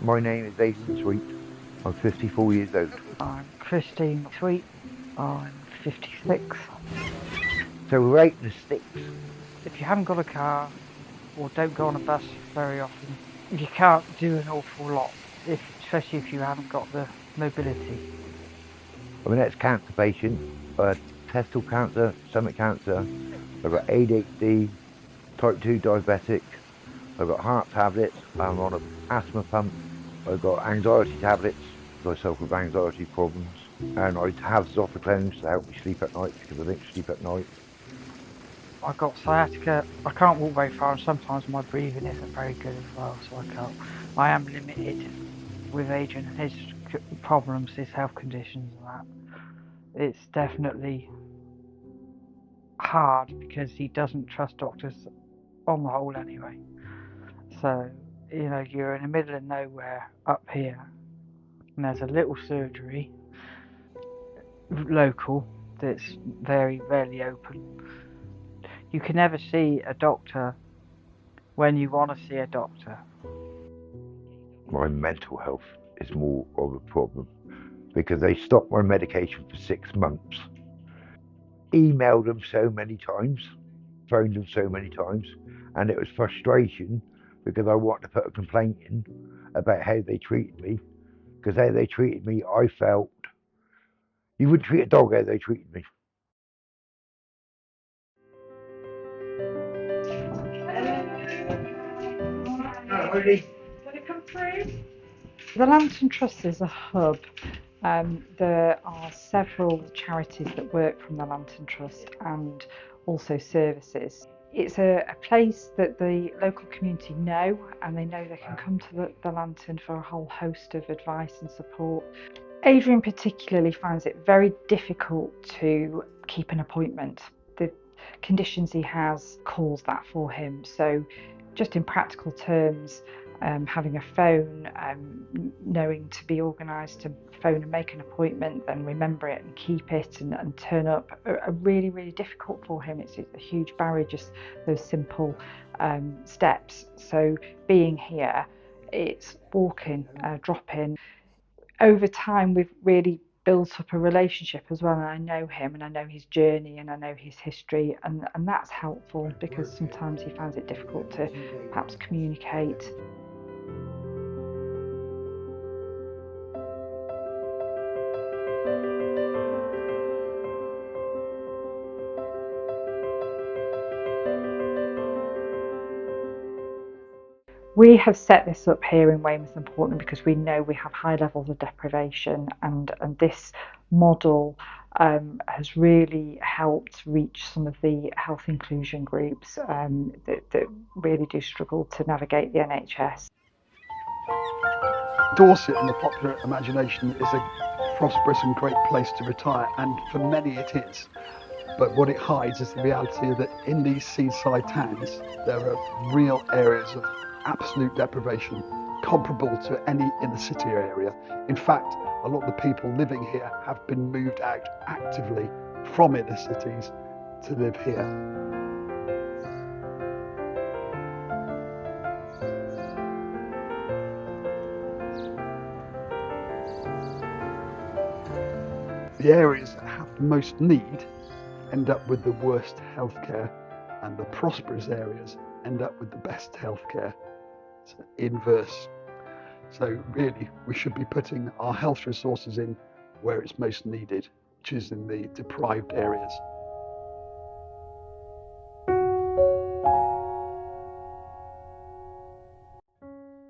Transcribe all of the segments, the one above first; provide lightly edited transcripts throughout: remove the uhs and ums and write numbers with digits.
My name is Adrian Sweet. I'm 54 years old. I'm Christine Sweet. I'm 56. So we're out in the sticks. If you haven't got a car or don't go on a bus very often, you can't do an awful lot, especially if you haven't got the mobility. I'm an ex-cancer patient. I had testicle cancer, stomach cancer. I've got ADHD, type 2 diabetic. I've got heart tablets. I'm on an asthma pump. I've got anxiety tablets because I suffer with anxiety problems. And I have zopiclones to help me sleep at night because I don't sleep at night. I've got sciatica. I can't walk very far, and sometimes my breathing isn't very good as well, so I am limited with Adrian and his problems, his health conditions and that. It's definitely hard because he doesn't trust doctors on the whole anyway. So, you're in the middle of nowhere up here, and there's a little surgery local that's very rarely open. You can never see a doctor when you want to see a doctor. My mental health is more of a problem because they stopped my medication for 6 months. Emailed them so many times, phoned them so many times, and it was frustration because I wanted to put a complaint in about how they treated me. Because how they treated me, I felt you wouldn't treat a dog how they treated me. The Lantern Trust is a hub. There are several charities that work from the Lantern Trust and also services. It's a place that the local community know, and they know they can come to the Lantern for a whole host of advice and support. Adrian particularly finds it very difficult to keep an appointment. The conditions he has cause that for him. So just in practical terms, having a phone, knowing to be organised to phone and make an appointment, then remember it and keep it and turn up are really, really difficult for him. It's a huge barrier, just those simple steps. So being here, it's walking, dropping. Over time, we've really built up a relationship as well, and I know him and I know his journey and I know his history, and that's helpful because sometimes he finds it difficult to perhaps communicate. We have set this up here in Weymouth and Portland because we know we have high levels of deprivation, and this model has really helped reach some of the health inclusion groups that really do struggle to navigate the NHS. Dorset, in the popular imagination, is a prosperous and great place to retire, and for many it is. But what it hides is the reality that in these seaside towns, there are real areas of absolute deprivation, comparable to any inner city area. In fact, a lot of the people living here have been moved out actively from inner cities to live here. The areas that have the most need end up with the worst healthcare, and the prosperous areas end up with the best healthcare. It's inverse. So really, we should be putting our health resources in where it's most needed, which is in the deprived areas.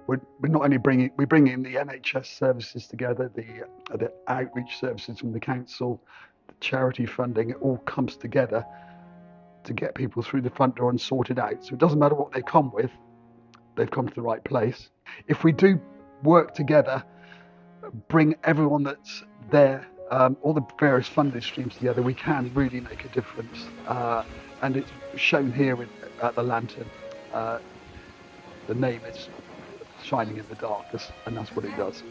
We're not only bringing the NHS services together, the outreach services from the council, the charity funding, it all comes together to get people through the front door and sorted out. So it doesn't matter what they come with, they've come to the right place. If we do work together, bring everyone that's there, all the various funding streams together, we can really make a difference. And it's shown here at the Lantern. The name is shining in the darkness, and that's what it does.